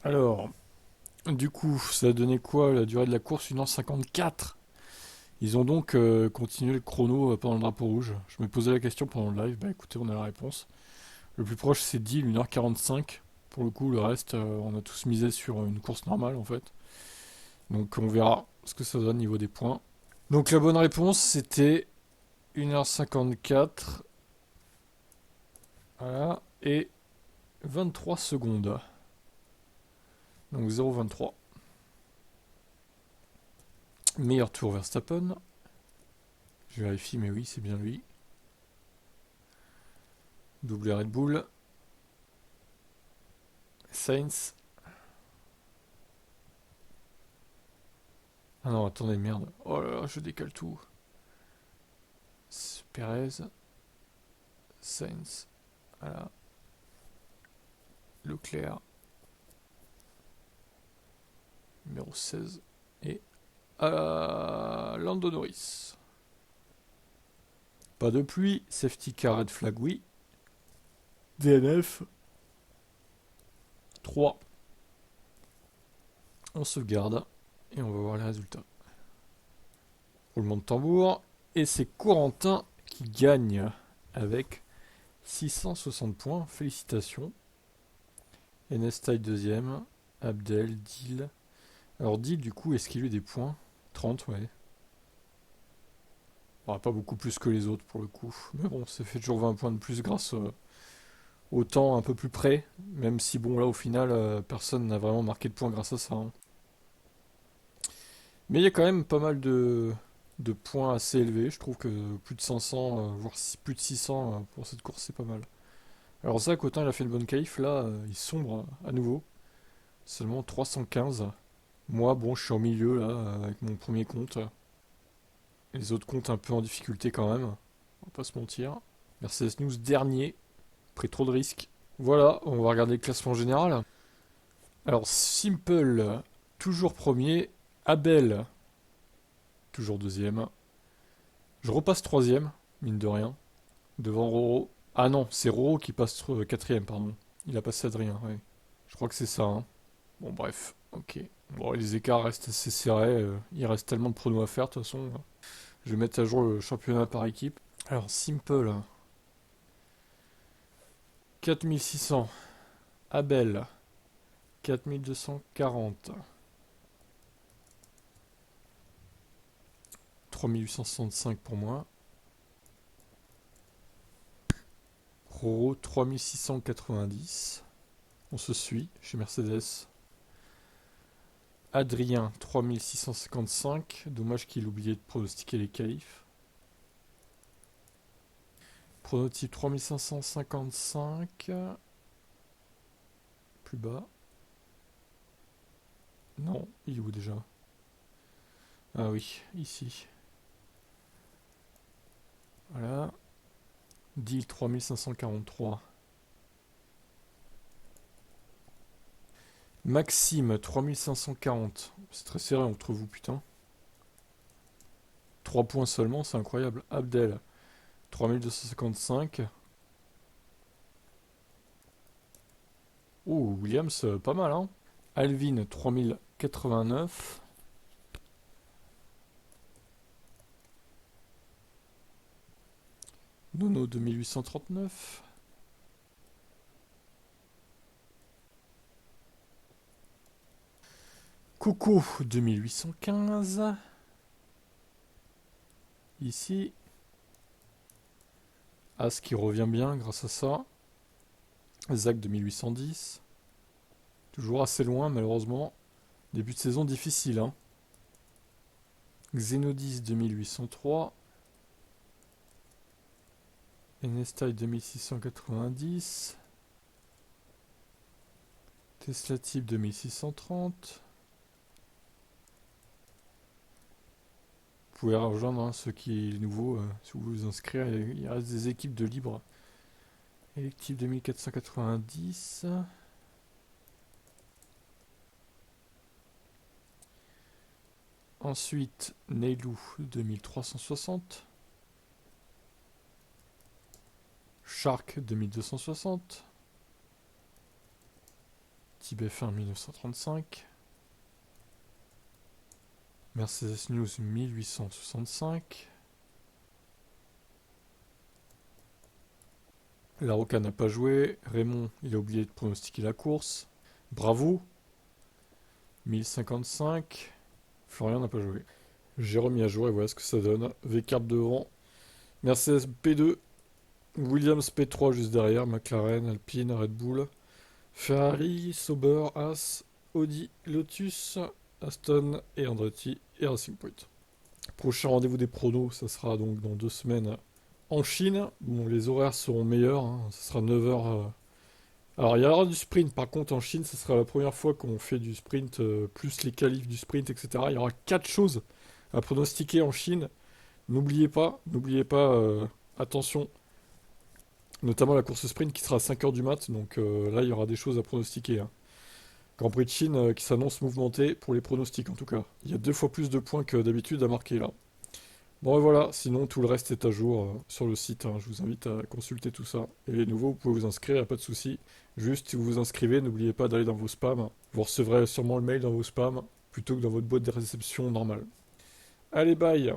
Alors, du coup, ça a donné quoi la durée de la course? 1h54. Ils ont donc continué le chrono pendant le drapeau rouge. Je me posais la question pendant le live. Bah écoutez, on a la réponse. Le plus proche c'est Deal, 1h45. Pour le coup, le reste, on a tous misé sur une course normale en fait. Donc on verra ce que ça donne niveau des points. Donc la bonne réponse c'était 1h54. Voilà. Et 23 secondes. Donc 0,23. Meilleur tour Verstappen. Je vérifie, mais oui, c'est bien lui. Double Red Bull. Sainz. Ah non, attendez, merde. Oh là là, je décale tout. Perez. Sainz. Voilà. Leclerc. Numéro 16. Et Lando Norris. Pas de pluie. Safety car, red flag, oui. DNF. 3. On sauvegarde. Et on va voir les résultats. Roulement de tambour. Et c'est Corentin qui gagne avec 660 points. Félicitations. Enestai deuxième. Abdel, Dil. Alors Dil, du coup, est-ce qu'il a eu des points? 30, ouais. Bon, pas beaucoup plus que les autres pour le coup. Mais bon, ça fait toujours 20 points de plus grâce au temps un peu plus près. Même si, bon, là, au final, personne n'a vraiment marqué de points grâce à ça, hein. Mais il y a quand même pas mal de points assez élevés. Je trouve que plus de 500, voire plus de 600 pour cette course, c'est pas mal. Alors Zach, autant il a fait une bonne qualif, là, il sombre à nouveau. Seulement 315. Moi, bon, je suis au milieu, là, avec mon premier compte. Les autres comptes un peu en difficulté quand même. On va pas se mentir. Mercedes News dernier, pris trop de risques. Voilà, on va regarder le classement général. Alors, Simple, toujours premier. Abel, toujours deuxième. Je repasse troisième, mine de rien, devant Roro. Ah non, c'est Roro qui passe quatrième, pardon. Il a passé Adrien, ouais. Je crois que c'est ça, hein. Bon, bref, ok. Bon, les écarts restent assez serrés. Il reste tellement de pronos à faire, de toute façon. Je vais mettre à jour le championnat par équipe. Alors, Simple, 4600. Abel, 4240. 3865 pour moi. Roro, 3690. On se suit chez Mercedes. Adrien, 3655. Dommage qu'il ait oublié de pronostiquer les qualifs. Pronotype 3555. Plus bas. Non, il est où déjà? Ah oui, ici. Voilà. Deal 3543. Maxime 3540. C'est très serré entre vous, putain. 3 points seulement, c'est incroyable. Abdel 3255. Oh, Williams, pas mal, hein. Alvin 3089. Nono 2839. Coco 2815. Ici. As qui revient bien grâce à ça. Zach 2810. Toujours assez loin, malheureusement. Début de saison difficile, hein. Xenodis 2803. Enestai 2690. Tesla Type 2630. Vous pouvez rejoindre, hein, ceux qui est nouveau, si vous voulez vous inscrire. Il reste des équipes de libre. Élective 2490. Ensuite, Neilou 2360. Shark 2260. Steve F1 1935. Mercedes News 1865. La Roca n'a pas joué. Raymond, il a oublié de pronostiquer la course. Bravo. 1055. Florian n'a pas joué. J'ai remis à jour et voilà ce que ça donne. V4 devant. Mercedes P2. Williams P3 juste derrière. McLaren, Alpine, Red Bull. Ferrari, Sauber, Haas, Audi, Lotus, Aston et Andretti et Racing Point. Prochain rendez-vous des pronos, ça sera donc dans 2 semaines en Chine. Bon, les horaires seront meilleurs, hein. Ça sera 9h. Alors il y aura du sprint, par contre en Chine, ça sera la première fois qu'on fait du sprint, plus les qualifs du sprint, etc. Il y aura 4 choses à pronostiquer en Chine. N'oubliez pas, attention, notamment la course sprint qui sera à 5h du mat, donc là il y aura des choses à pronostiquer, hein. Grand Prix de Chine qui s'annonce mouvementé pour les pronostics en tout cas. Il y a 2 fois plus de points que d'habitude à marquer là. Bon et voilà, sinon tout le reste est à jour sur le site, hein. Je vous invite à consulter tout ça. Et les nouveaux, vous pouvez vous inscrire, y a pas de souci. Juste si vous vous inscrivez, n'oubliez pas d'aller dans vos spams. Vous recevrez sûrement le mail dans vos spams plutôt que dans votre boîte de réception normale. Allez, bye!